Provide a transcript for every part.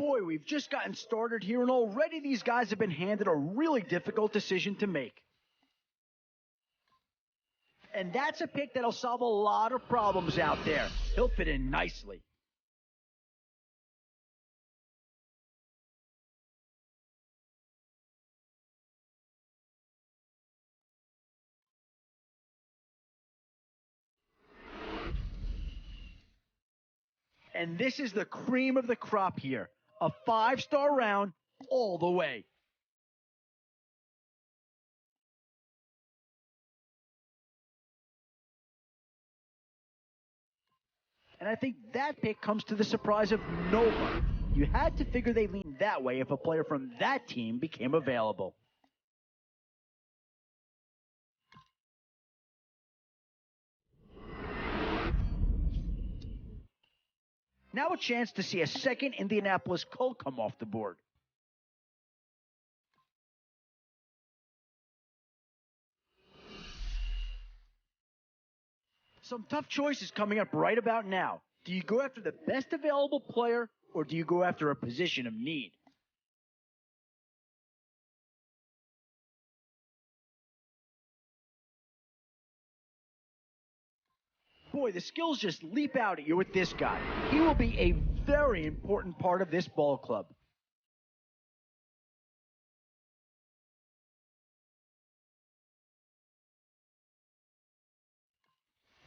Boy, we've just gotten started here, and already these guys have been handed a really difficult decision to make. And that's a pick that'll solve a lot of problems out there. He'll fit in nicely. And this is the cream of the crop here. A 5-star round all the way. And I think that pick comes to the surprise of no one. You had to figure they leaned that way if a player from that team became available. Now a chance to see a second Indianapolis Colt come off the board. Some tough choices coming up right about now. Do you go after the best available player, or do you go after a position of need? Boy, the skills just leap out at you with this guy. He will be a very important part of this ball club.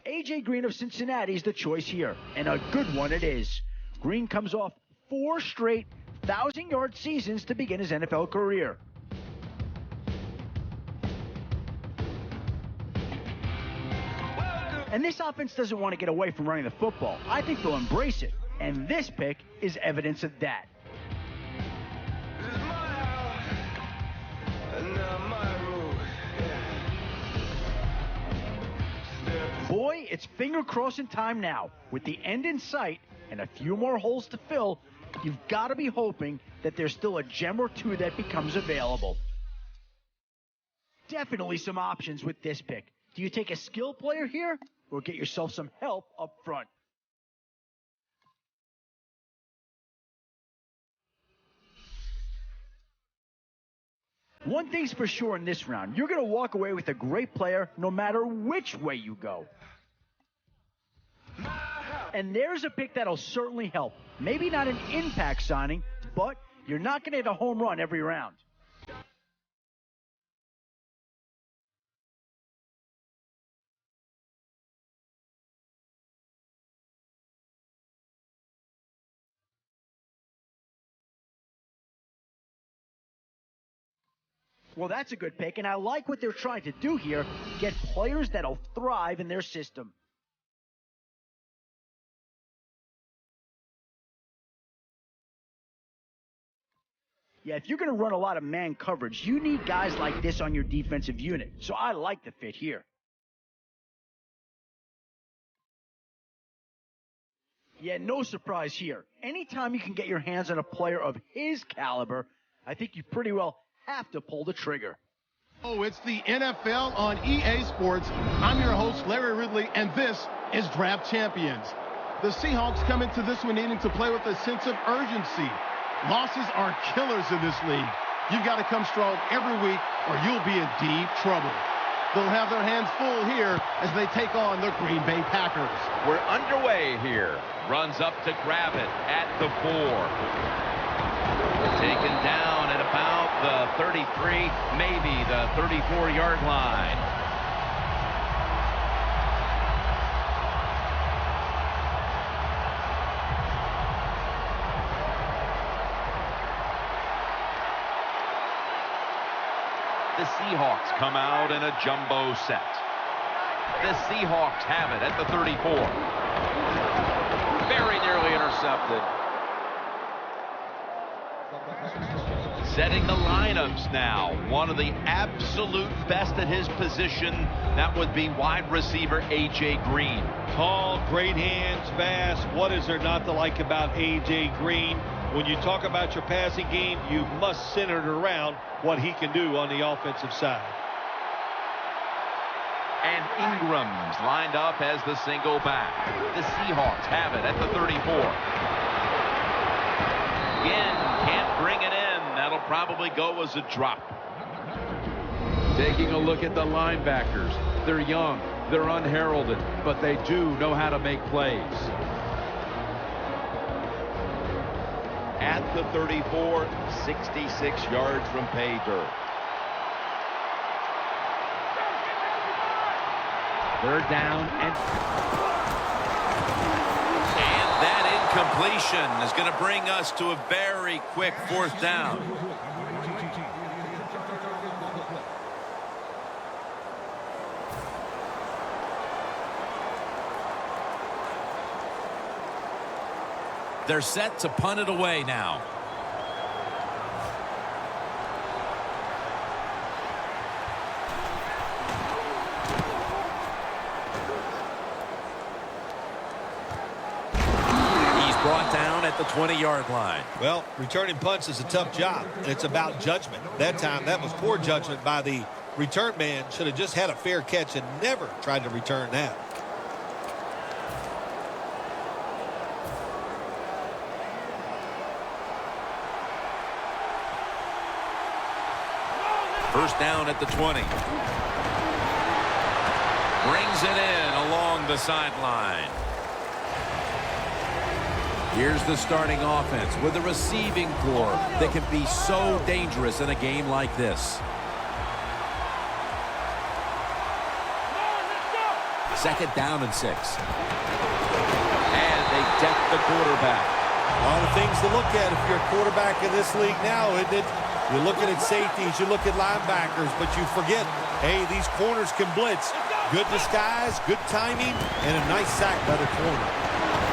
A.J. Green of Cincinnati is the choice here, and a good one it is. Green comes off 4 straight 1,000-yard seasons to begin his NFL career. And this offense doesn't want to get away from running the football. I think they'll embrace it, and this pick is evidence of that. Boy, it's finger-crossing time now. With the end in sight and a few more holes to fill, you've got to be hoping that there's still a gem or two that becomes available. Definitely some options with this pick. Do you take a skill player here, or get yourself some help up front? One thing's for sure in this round, you're going to walk away with a great player no matter which way you go. And there's a pick that'll certainly help. Maybe not an impact signing, but you're not going to hit a home run every round. Well, that's a good pick, and I like what they're trying to do here, get players that'll thrive in their system. Yeah, if you're going to run a lot of man coverage, you need guys like this on your defensive unit, so I like the fit here. Yeah, no surprise here. Anytime you can get your hands on a player of his caliber, I think you pretty well have to pull the trigger. Oh, it's the NFL on EA Sports. I'm your host, Larry Ridley, and this is Draft Champions. The Seahawks come into this one needing to play with a sense of urgency. Losses are killers in this league. You've got to come strong every week or you'll be in deep trouble. They'll have their hands full here as they take on the Green Bay Packers. We're underway here. Runs up to grab it at the 4. Taken down at about the 33, maybe the 34-yard line. The Seahawks come out in a jumbo set. The Seahawks have it at the 34. Very nearly intercepted. Setting the lineups now. One of the absolute best at his position. That would be wide receiver A.J. Green. Tall, great hands, fast. What is there not to like about A.J. Green? When you talk about your passing game, you must center it around what he can do on the offensive side. And Ingram's lined up as the single back. The Seahawks have it at the 34. Again, can't bring it in. That'll probably go as a drop. Taking a look at the linebackers. They're young, they're unheralded, but they do know how to make plays. At the 34, 66 yards from pay dirt. Third down and that incompletion is going to bring us to a very quick fourth down. They're set to punt it away now. Brought down at the 20-yard line. Well, returning punts is a tough job. It's about judgment. That time, that was poor judgment by the return man. Should have just had a fair catch and never tried to return that. First down at the 20. Brings it in along the sideline. Here's the starting offense with a receiving corps that can be so dangerous in a game like this. Second down and 6. And they deck the quarterback. A lot of things to look at if you're a quarterback in this league now, isn't it? You're looking at safeties, you look at linebackers, but you forget, hey, these corners can blitz. Good disguise, good timing, and a nice sack by the corner.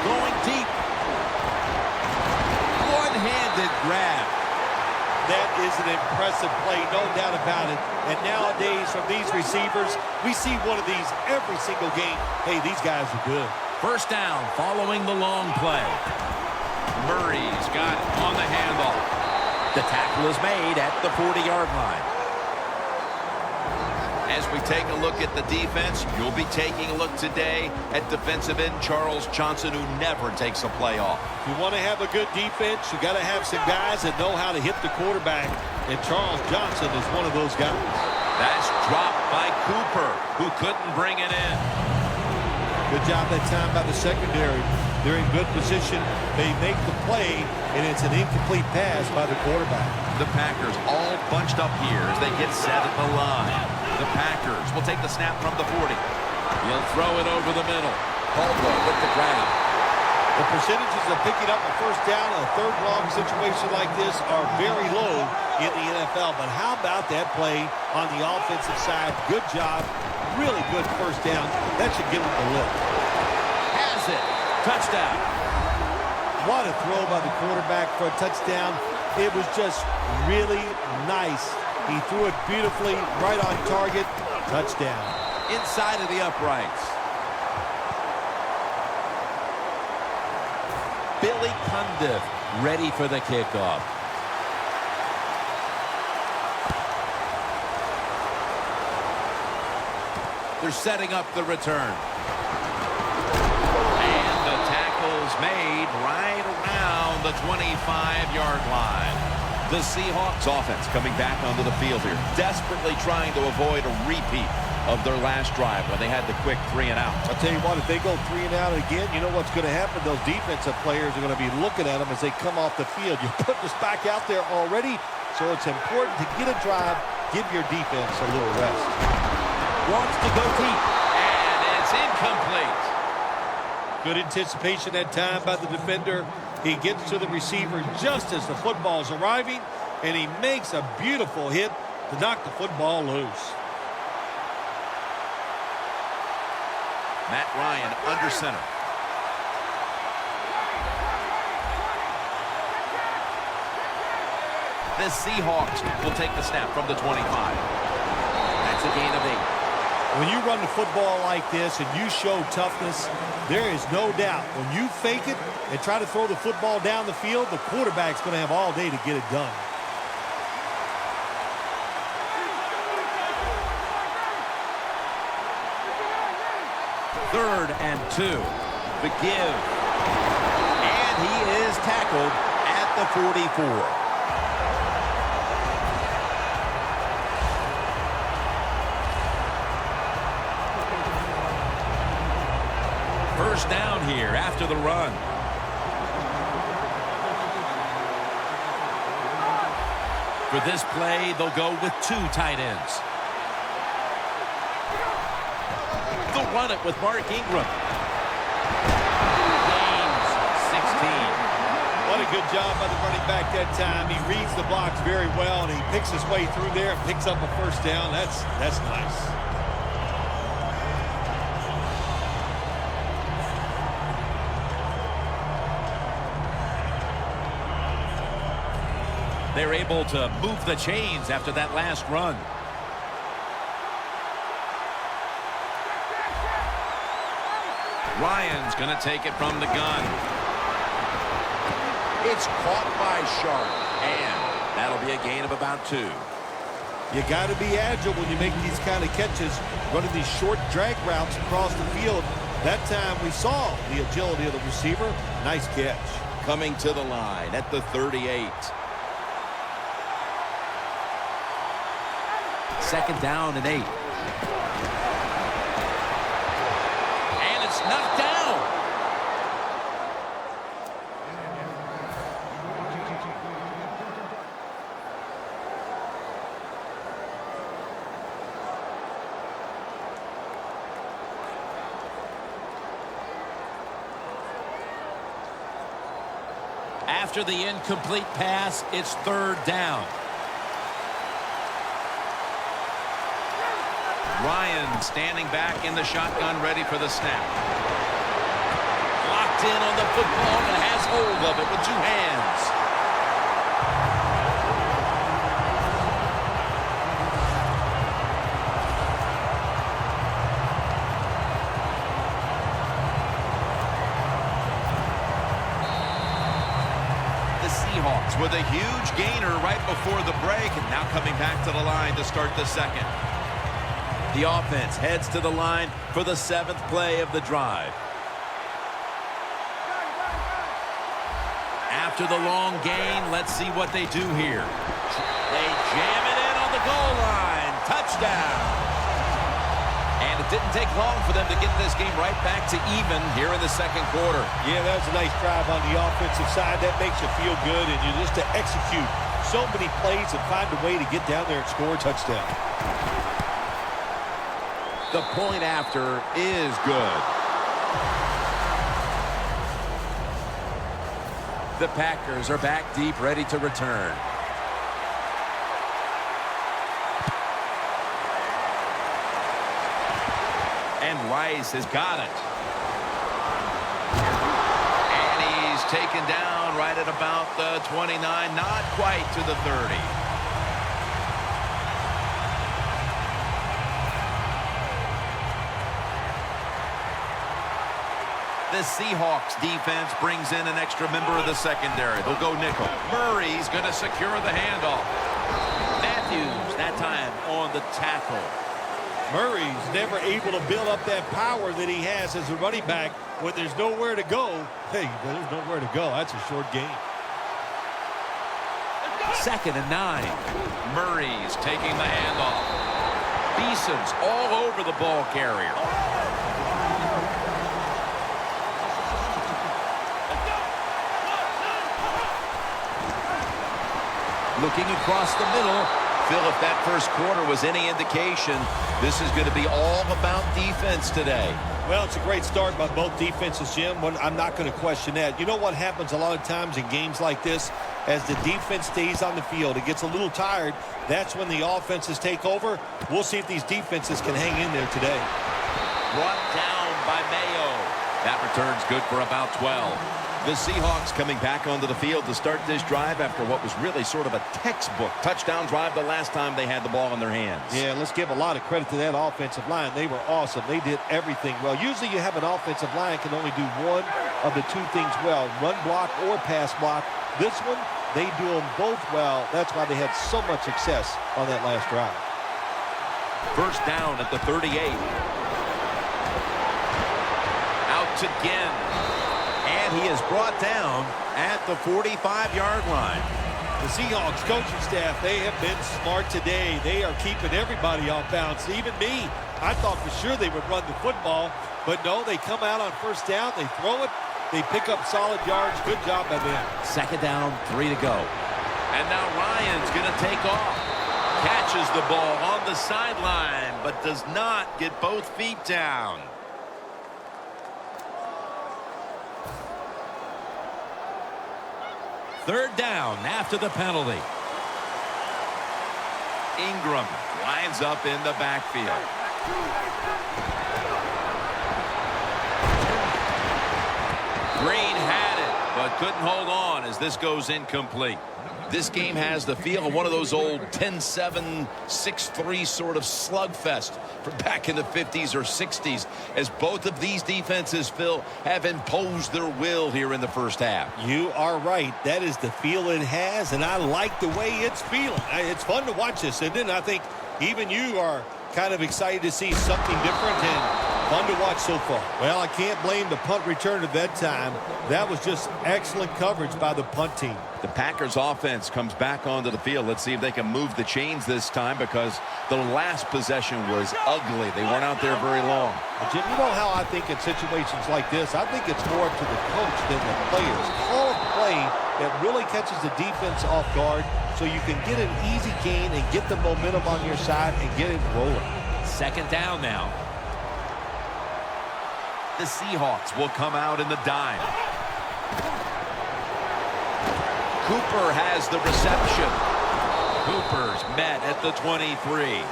Going deep. One-handed grab. That is an impressive play, no doubt about it. And nowadays, from these receivers, we see one of these every single game. Hey, these guys are good. First down following the long play. Murray's got it on the handoff. The tackle is made at the 40-yard line. As we take a look at the defense, you'll be taking a look today at defensive end Charles Johnson, who never takes a play off. If you want to have a good defense, you got to have some guys that know how to hit the quarterback, and Charles Johnson is one of those guys. That's dropped by Cooper, who couldn't bring it in. Good job that time by the secondary. They're in good position. They make the play, and it's an incomplete pass by the quarterback. The Packers all bunched up here as they get set at the line. The Packers will take the snap from the 40. He'll throw it over the middle. Caldwell with the grab. The percentages of picking up a first down in a third long situation like this are very low in the NFL. But how about that play on the offensive side? Good job. Really good first down. That should give them a lift. Has it. Touchdown. What a throw by the quarterback for a touchdown. It was just really nice. He threw it beautifully, right on target. Touchdown. Inside of the uprights. Billy Cundiff ready for the kickoff. They're setting up the return. And the tackle's made right around the 25-yard line. The Seahawks offense coming back onto the field here, desperately trying to avoid a repeat of their last drive when they had the quick 3 and out. I'll tell you what, if they go 3 and out again, you know what's going to happen? Those defensive players are going to be looking at them as they come off the field. You put this back out there already, so it's important to get a drive, give your defense a little rest. Wants to go deep. And it's incomplete. Good anticipation that time by the defender. He gets to the receiver just as the football's arriving, and he makes a beautiful hit to knock the football loose. Matt Ryan under center. The Seahawks will take the snap from the 25. That's a gain of 8. When you run the football like this and you show toughness, there is no doubt when you fake it and try to throw the football down the field, the quarterback's going to have all day to get it done. Third and 2. The give. And he is tackled at the 44. First down here after the run. For this play, they'll go with 2 tight ends. They'll run it with Mark Ingram. Gains 16. What a good job by the running back that time. He reads the blocks very well, and he picks his way through there and picks up a first down. That's nice. They're able to move the chains after that last run. Ryan's going to take it from the gun. It's caught by Sharp, and that'll be a gain of about 2. You got to be agile when you make these kind of catches, running these short drag routes across the field. That time we saw the agility of the receiver. Nice catch. Coming to the line at the 38. Second down and 8. And it's knocked down. After the incomplete pass, it's third down. Ryan standing back in the shotgun, ready for the snap. Locked in on the football and has hold of it with 2 hands. The Seahawks with a huge gainer right before the break, and now coming back to the line to start the second. The offense heads to the line for the 7th play of the drive. After the long gain, let's see what they do here. They jam it in on the goal line. Touchdown. And it didn't take long for them to get this game right back to even here in the second quarter. Yeah, that was a nice drive on the offensive side. That makes you feel good, and you just to execute so many plays and find a way to get down there and score a touchdown. The point after is good. The Packers are back deep, ready to return. And Rice has got it. And he's taken down right at about the 29, not quite to the 30. The Seahawks defense brings in an extra member of the secondary. They'll go nickel. Murray's going to secure the handoff. Matthews, that time on the tackle. Murray's never able to build up that power that he has as a running back when there's nowhere to go. Hey, there's nowhere to go. That's a short game. Second and 9. Murray's taking the handoff. Beeson's all over the ball carrier. Looking across the middle. Phil, if that first quarter was any indication, this is going to be all about defense today. Well, it's a great start by both defenses, Jim. I'm not going to question that. You know what happens a lot of times in games like this? As the defense stays on the field, it gets a little tired. That's when the offenses take over. We'll see if these defenses can hang in there today. Brought down by Mayo. That return's good for about 12. The Seahawks coming back onto the field to start this drive after what was really sort of a textbook touchdown drive the last time they had the ball in their hands. Yeah, let's give a lot of credit to that offensive line. They were awesome. They did everything well. Usually you have an offensive line can only do one of the 2 things well, run block or pass block. This one, they do them both well. That's why they had so much success on that last drive. First down at the 38. Out to Ginn. And And he is brought down at the 45-yard line. The Seahawks coaching staff, they have been smart today. They are keeping everybody off bounds, even me. I thought for sure they would run the football, but no, they come out on first down, they throw it, they pick up solid yards. Good job by them. Second down, 3 to go. And now Ryan's going to take off. Catches the ball on the sideline, but does not get both feet down. Third down after the penalty. Ingram lines up in the backfield. Green had it, but couldn't hold on as this goes incomplete. This game has the feel of one of those old 10-7, 6-3 sort of slugfest from back in the 50s or 60s, as both of these defenses, Phil, have imposed their will here in the first half. You are right. That is the feel it has, and I like the way it's feeling. It's fun to watch this, isn't it? I think even you are kind of excited to see something different and fun to watch so far. Well, I can't blame the punt return at that time. That was just excellent coverage by the punt team. The Packers offense comes back onto the field. Let's see if they can move the chains this time, because the last possession was ugly. They weren't out there very long. Jim, you know how I think in situations like this, I think it's more up to the coach than the players. Call a play that really catches the defense off guard so you can get an easy gain and get the momentum on your side and get it rolling. Second down now. The Seahawks will come out in the dime. Cooper has the reception. Cooper's met at the 23.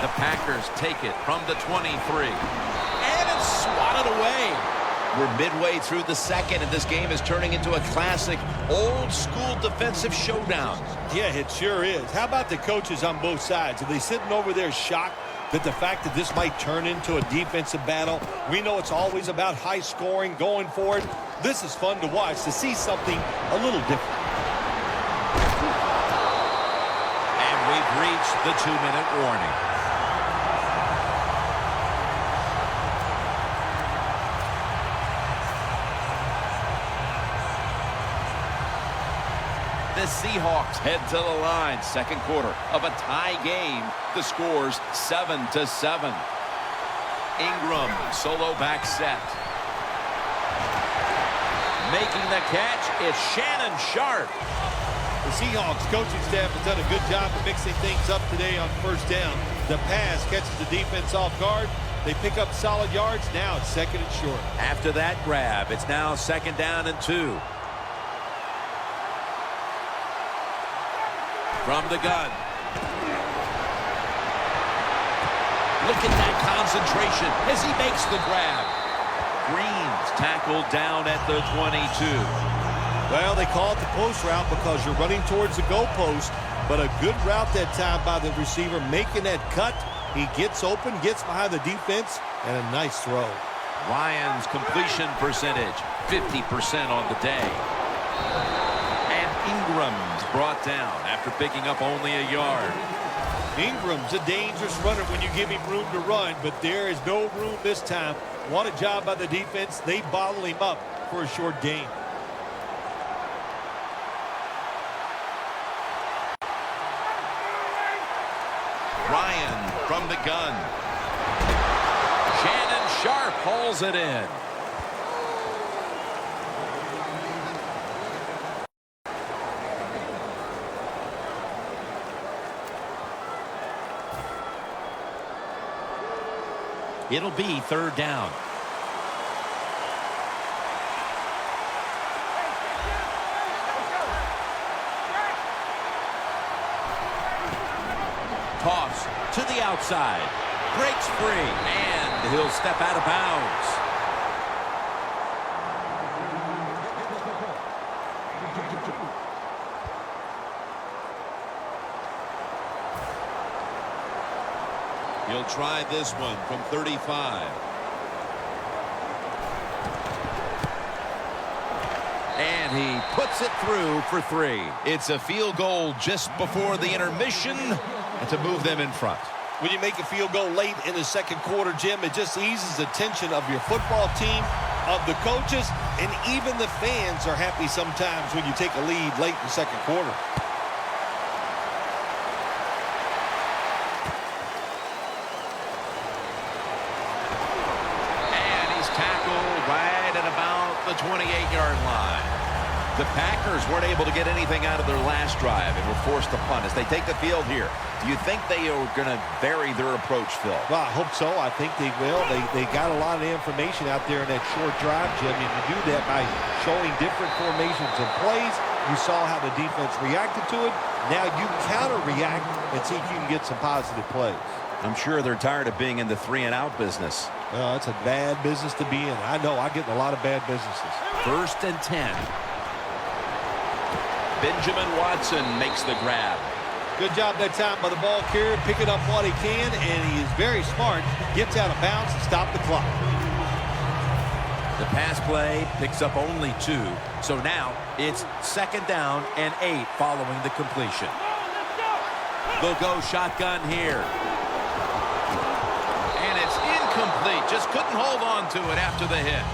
The Packers take it from the 23. And it's swatted away. We're midway through the second, and this game is turning into a classic old-school defensive showdown. Yeah, it sure is. How about the coaches on both sides? Are they sitting over there shocked that the fact that this might turn into a defensive battle? We know it's always about high scoring, going for it. This is fun to watch, to see something a little different. And we've reached the 2-minute warning. The Seahawks head to the line. Second quarter of a tie game. The score's 7-7. Ingram, solo back set. Making the catch, it's Shannon Sharp. The Seahawks coaching staff has done a good job of mixing things up today on first down. The pass catches the defense off guard. They pick up solid yards. Now it's second and short. After that grab, it's now second down and 2. From the gun. Look at that concentration as he makes the grab. Green's tackled down at the 22. Well, they call it the post route because you're running towards the goalpost, but a good route that time by the receiver, making that cut. He gets open, gets behind the defense, and a nice throw. Ryan's completion percentage, 50% on the day. And Ingram's brought down after picking up only a yard. Ingram's a dangerous runner when you give him room to run, but there is no room this time. What a job by the defense. They bottle him up for a short gain. Ryan from the gun. Shannon Sharp hauls it in. It'll be third down. Toss to the outside. Breaks free, and he'll step out of bounds. He'll try this one from 35. And he puts it through for 3. It's a field goal just before the intermission and to move them in front. when you make a field goal late in the second quarter, Jim. It just eases the tension of your football team, of the coaches, and even the fans are happy sometimes when you take a lead late in the second quarter. And he's tackled right at about the 28-yard line. The Packers weren't able to get anything out of their last drive and were forced to punt as they take the field here. Do you think they are going to vary their approach, Phil? Well, I hope so. I think they will. They got a lot of information out there in that short drive, Jim. And you do that by showing different formations and plays. You saw how the defense reacted to it. Now you counter-react and see if you can get some positive plays. I'm sure they're tired of being in the 3-and-out business. Well, it's a bad business to be in. I know. I get in a lot of bad businesses. 1st and 10. Benjamin Watson makes the grab. Good job that time by the ball carrier, picking up what he can, and he is very smart. Gets out of bounds and stop the clock. The pass play picks up only 2. So now it's 2nd down and 8 following the completion. They'll go shotgun here. And it's incomplete. Just couldn't hold on to it after the hit.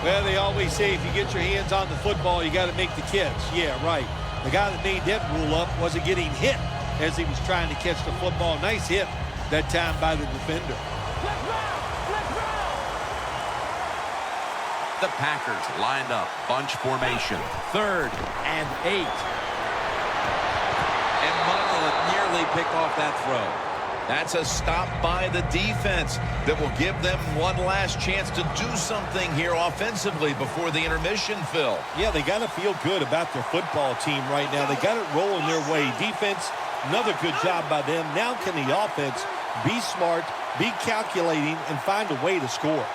Well, they always say if you get your hands on the football, you got to make the catch. Yeah, right. The guy that made that rule up wasn't getting hit as he was trying to catch the football. Nice hit that time by the defender. The Packers lined up, bunch formation. 3rd and 8. And Monolith nearly picked off that throw. That's a stop by the defense that will give them one last chance to do something here offensively before the intermission, Phil. Yeah, they got to feel good about their football team right now. They got it rolling their way. Defense, another good job by them. Now can the offense be smart, be calculating, and find a way to score?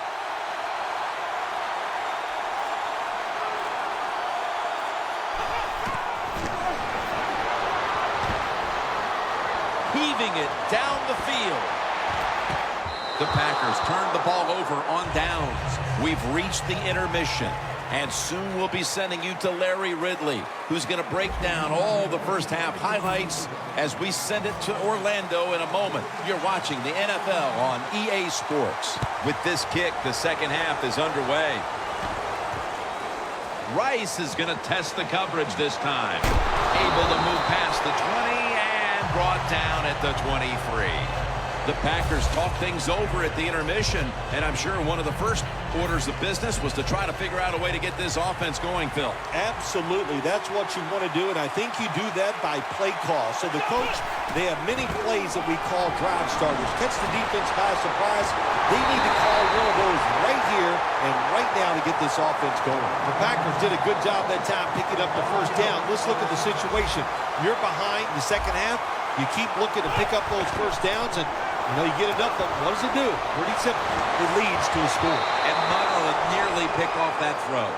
Heaving it down the field. The Packers turn the ball over on downs. We've reached the intermission, and soon we'll be sending you to Larry Ridley, who's going to break down all the first half highlights as we send it to Orlando in a moment. You're watching the NFL on EA Sports. With this kick, the second half is underway. Rice is going to test the coverage this time. Able to move past the 20 and brought down at the 23. The Packers talk things over at the intermission, and I'm sure one of the first orders of business was to try to figure out a way to get this offense going, Phil. Absolutely. That's what you want to do, and I think you do that by play call. So the coach, they have many plays that we call drive starters. Catch the defense by surprise. They need to call one of those right here and right now to get this offense going. The Packers did a good job that time picking up the first down. Let's look at the situation. You're behind the second half. You keep looking to pick up those first downs, and you get enough of them. What does it do? Pretty simple. It leads to a score. And Monolith nearly picked off that throw.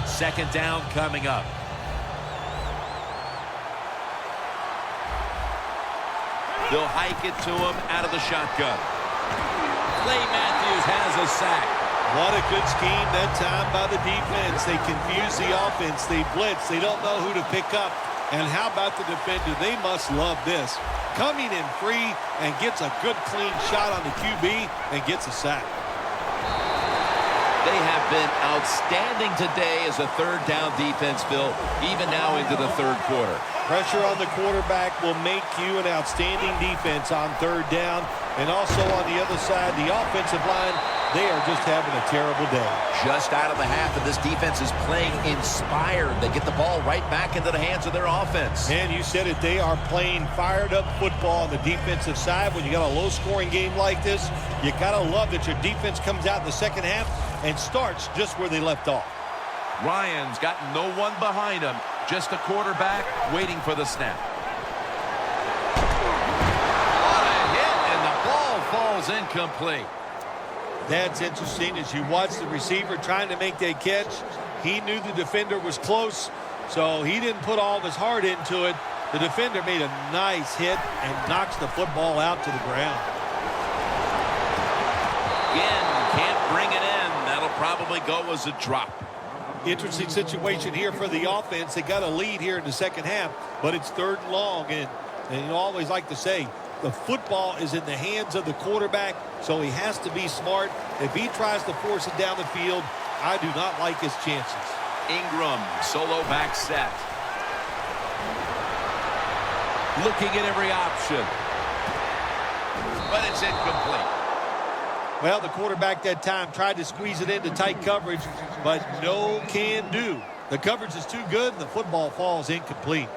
Second down coming up. They'll hike it to him out of the shotgun. Clay Matthews has a sack. What a good scheme that time by the defense. They confuse the offense. They blitz. They don't know who to pick up. And how about the defender? They must love this. Coming in free and gets a good clean shot on the QB and gets a sack. They have been outstanding today as a third down defense, Phil, even now into the third quarter. Pressure on the quarterback will make you an outstanding defense on third down. And also on the other side, the offensive line, they are just having a terrible day. Just out of the half, and this defense is playing inspired. They get the ball right back into the hands of their offense. And you said it, they are playing fired-up football on the defensive side. When you got a low-scoring game like this, you got to love that your defense comes out in the second half and starts just where they left off. Ryan's got no one behind him, just a quarterback waiting for the snap. What a hit, and the ball falls incomplete. That's interesting. As you watch the receiver trying to make that catch, he knew the defender was close, so he didn't put all of his heart into it. The defender made a nice hit and knocks the football out to the ground. Again, can't bring it in. That'll probably go as a drop. Interesting situation here for the offense. They got a lead here in the second half, but it's 3rd and long. And you always like to say, the football is in the hands of the quarterback, so he has to be smart. If he tries to force it down the field, I do not like his chances. Ingram, solo back set. Looking at every option. But it's incomplete. Well, the quarterback that time tried to squeeze it into tight coverage, but no can do. The coverage is too good, and the football falls incomplete.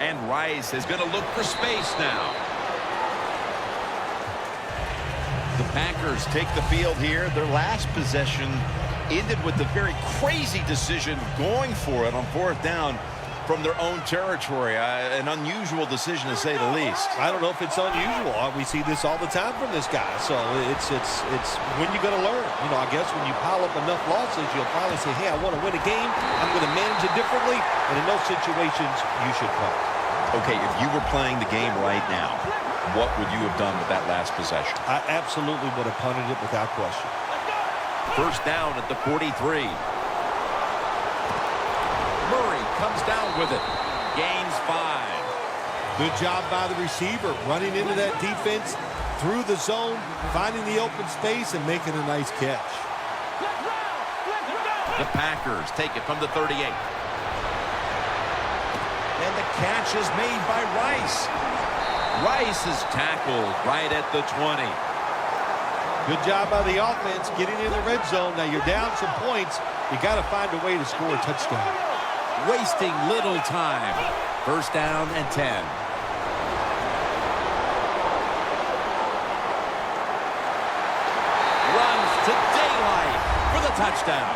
And Rice is going to look for space now. The Packers take the field here. Their last possession ended with the very crazy decision of going for it on 4th down from their own territory. An unusual decision, to say the least. I don't know if it's unusual. We see this all the time from this guy. So it's when you're going to learn. You know, I guess when you pile up enough losses, you'll finally say, hey, I want to win a game. I'm going to manage it differently. And in those situations, you should punt. Okay, if you were playing the game right now, what would you have done with that last possession? I absolutely would have punted it without question. 1st down at the 43. Murray comes down with it. Gains 5. Good job by the receiver, running into that defense through the zone, finding the open space, and making a nice catch. The Packers take it from the 38. And the catch is made by Rice. Rice is tackled right at the 20. Good job by the offense getting in the red zone. Now you're down some points. You got to find a way to score a touchdown. Wasting little time. 1st down and 10. Runs to daylight for the touchdown.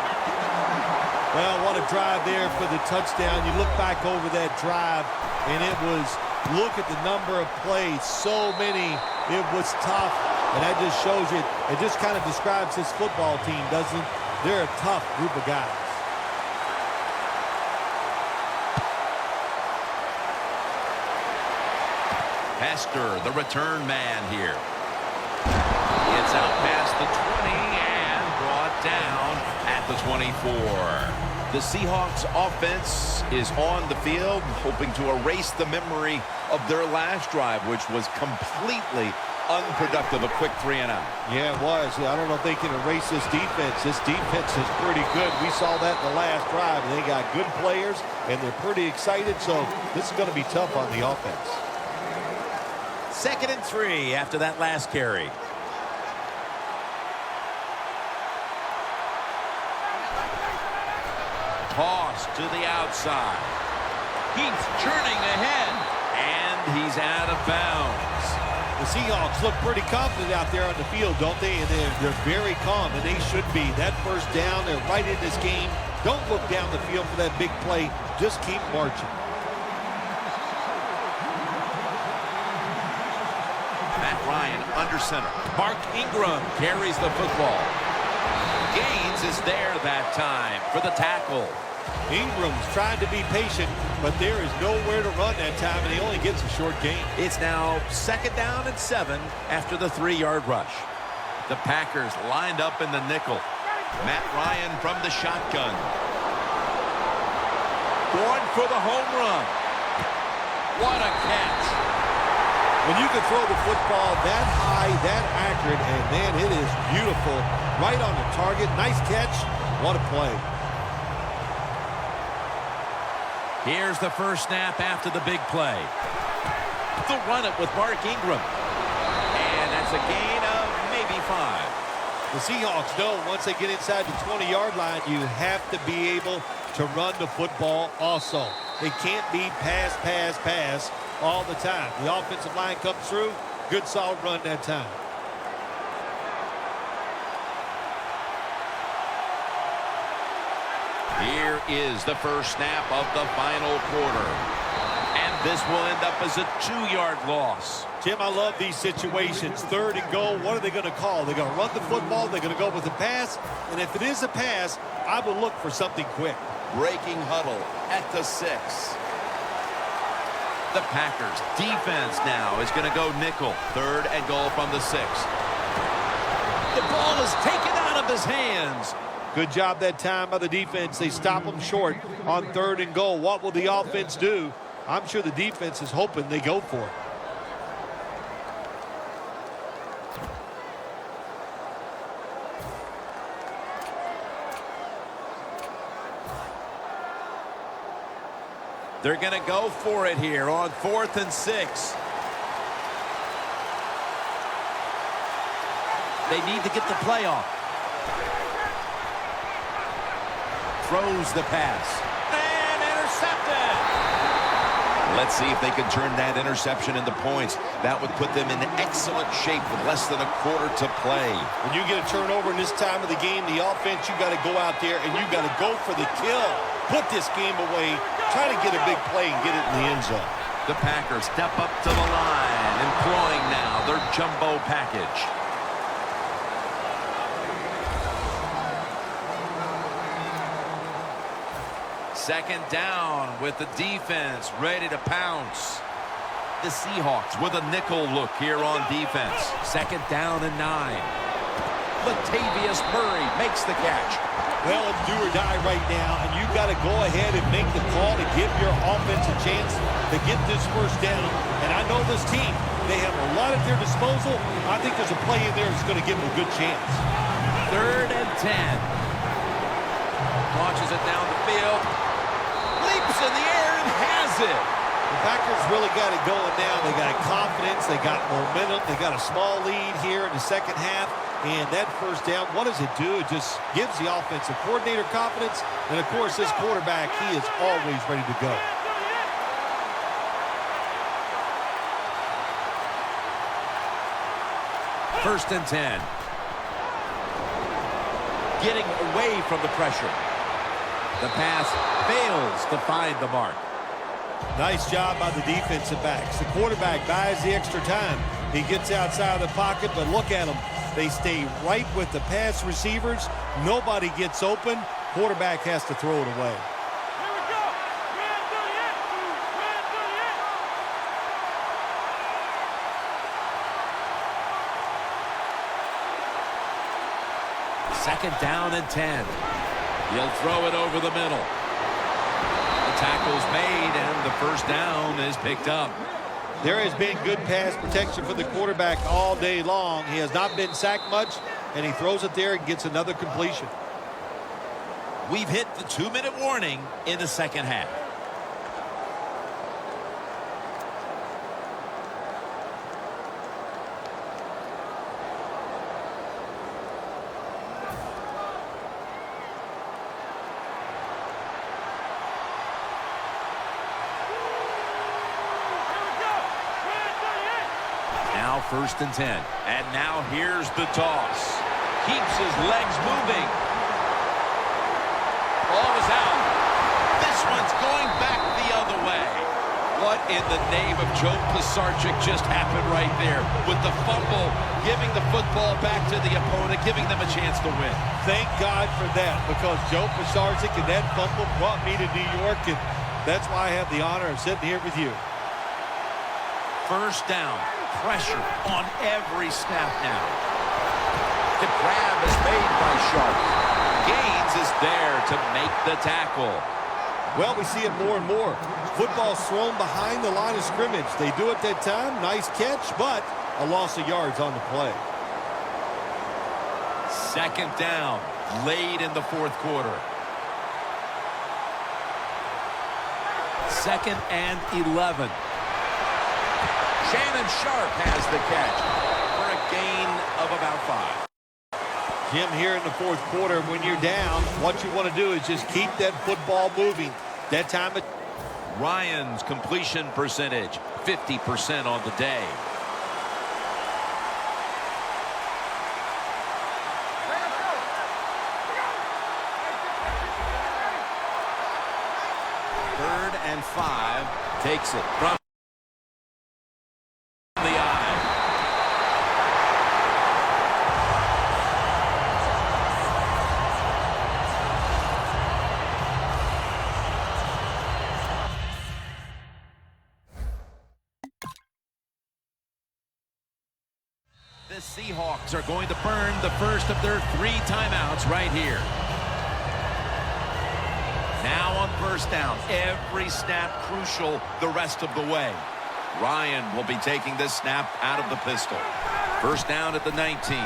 Well, what a drive there for the touchdown. You look back over that drive, and it was, look at the number of plays, so many. It was tough, and that just shows you, it just kind of describes this football team, doesn't it? They're a tough group of guys. Hester, the return man here. It's out past the 20 and brought down at the 24. The Seahawks offense is on the field, hoping to erase the memory of their last drive, which was completely unproductive. A quick 3 and out. Yeah, it was. I don't know if they can erase this defense. This defense is pretty good. We saw that in the last drive. They got good players, and they're pretty excited, so this is going to be tough on the offense. 2nd and 3 after that last carry. Toss to the outside. He's churning ahead, and he's out of bounds. The Seahawks look pretty confident out there on the field, don't they? And they're very calm, and they should be. That 1st down, they're right in this game. Don't look down the field for that big play. Just keep marching. Matt Ryan under center. Mark Ingram carries the football. Gaines is there that time for the tackle. Ingram's trying to be patient, but there is nowhere to run that time, and he only gets a short gain. It's now 2nd down and 7 after the 3-yard rush. The Packers lined up in the nickel. Matt Ryan from the shotgun. Going for the home run. What a catch. When you can throw the football that high, that accurate, and man, it is beautiful. Right on the target. Nice catch. What a play. Here's the first snap after the big play. They'll run it with Mark Ingram. And that's a gain of maybe 5. The Seahawks know once they get inside the 20-yard line, you have to be able to run the football also. It can't be pass, pass, pass all the time. The offensive line comes through. Good, solid run that time. Here is the first snap of the final quarter. And this will end up as a 2-yard loss. Jim, I love these situations. 3rd and goal. What are they going to call? They're going to run the football. They're going to go with a pass. And if it is a pass, I will look for something quick. Breaking huddle at the 6. The Packers defense now is going to go nickel. 3rd and goal from the 6. The ball is taken out of his hands. Good job that time by the defense. They stop them short on 3rd and goal. What will the offense do? I'm sure the defense is hoping they go for it. They're going to go for it here on 4th and 6. They need to get the play off. Throws the pass. And intercepted. Let's see if they can turn that interception into points. That would put them in excellent shape with less than a quarter to play. When you get a turnover in this time of the game, the offense, you got to go out there and you got to go for the kill. Put this game away. Try to get a big play and get it in the end zone. The Packers step up to the line, employing now their jumbo package. Second down with the defense ready to pounce. The Seahawks with a nickel look here on defense. 2nd down and 9. Latavius Murray makes the catch. Well, it's do or die right now, and you've got to go ahead and make the call to give your offense a chance to get this first down. And I know this team, they have a lot at their disposal. I think there's a play in there that's going to give them a good chance. 3rd and 10. Launches it down the field. Leaps in the air and has it. The Packers really got it going now. They got confidence. They got momentum. They got a small lead here in the second half. And that first down, what does it do? It just gives the offensive coordinator confidence. And, of course, this quarterback, he is always ready to go. First and 10. Getting away from the pressure. The pass fails to find the mark. Nice job by the defensive backs. The quarterback buys the extra time. He gets outside of the pocket, but look at them. They stay right with the pass receivers. Nobody gets open. Quarterback has to throw it away. Second down and 10. He'll throw it over the middle. The tackle's made, and the first down is picked up. There has been good pass protection for the quarterback all day long. He has not been sacked much, and he throws it there and gets another completion. We've hit the 2-minute warning in the second half. Now 1st and 10. And now here's the toss. Keeps his legs moving. Ball is out. This one's going back the other way. What in the name of Joe Pisarcik just happened right there with the fumble, giving the football back to the opponent, giving them a chance to win. Thank God for that, because Joe Pisarcik and that fumble brought me to New York, and that's why I have the honor of sitting here with you. First down. Pressure on every snap now. The grab is made by Sharp. Gaines is there to make the tackle. Well, we see it more and more. Football's thrown behind the line of scrimmage. They do it that time. Nice catch, but a loss of yards on the play. Second down, late in the 4th quarter. 2nd and 11. Shannon Sharp has the catch for a gain of about 5. Jim, here in the 4th quarter, when you're down, what you want to do is just keep that football moving. That time it... Ryan's completion percentage, 50% on the day. Third and 5, takes it from the eye. Seahawks are going to burn the first of their 3 timeouts right here. Now on first down, every snap crucial the rest of the way. Ryan will be taking this snap out of the pistol. First down at the 19. It's caught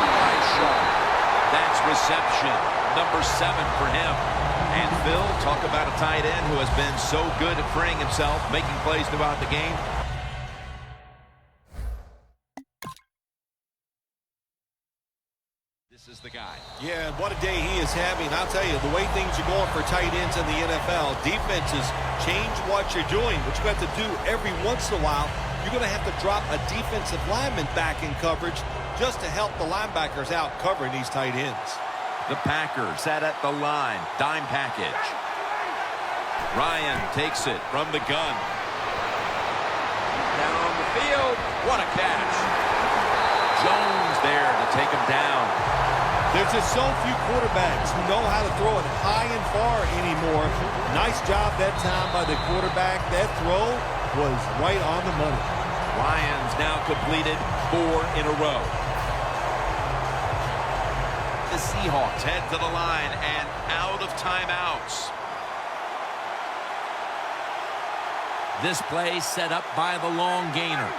by Shaw. That's reception number 7 for him. And Phil, talk about a tight end who has been so good at freeing himself, making plays throughout the game. This is the guy. Yeah, and what a day he is having. I'll tell you, the way things are going for tight ends in the NFL, defenses change what you're doing, which you have to do every once in a while. You're going to have to drop a defensive lineman back in coverage just to help the linebackers out covering these tight ends. The Packers set at the line. Dime package. Ryan takes it from the gun. Down on the field. What a catch. Jones there to take him down. There's just so few quarterbacks who know how to throw it high and far anymore. Nice job that time by the quarterback. That throw was right on the money. Lions now completed 4 in a row. The Seahawks head to the line and out of timeouts. This play set up by the long gainer.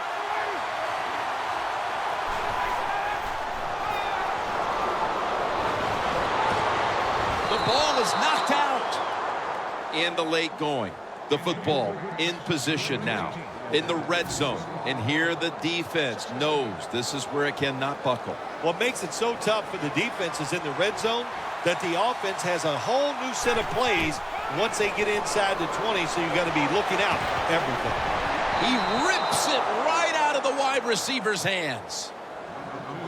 The ball is knocked out. In the late going. The football in position now. In the red zone. And here the defense knows this is where it cannot buckle. What makes it so tough for the defense is in the red zone that the offense has a whole new set of plays once they get inside the 20, so you've got to be looking out for everything. He rips it right out of the wide receiver's hands.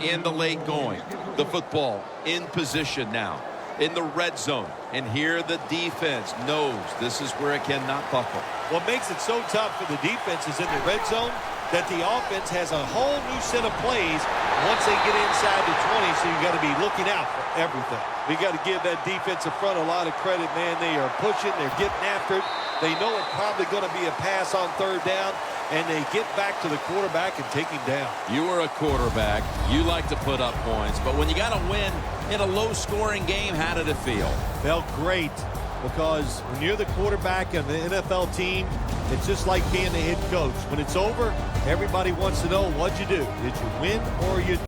In the late going. The football in position now. In the red zone. And here the defense knows this is where it cannot buckle. What makes it so tough for the defense is in the red zone that the offense has a whole new set of plays once they get inside the 20, so you've got to be looking out for everything. We got to give that defensive front a lot of credit, man. They are pushing, they're getting after it. They know it's probably going to be a pass on third down, and they get back to the quarterback and take him down. You are a quarterback. You like to put up points, but when you got to win in a low-scoring game, how did it feel? Felt great, because when you're the quarterback of the NFL team, it's just like being the head coach. When it's over, everybody wants to know what'd you do. Did you win or you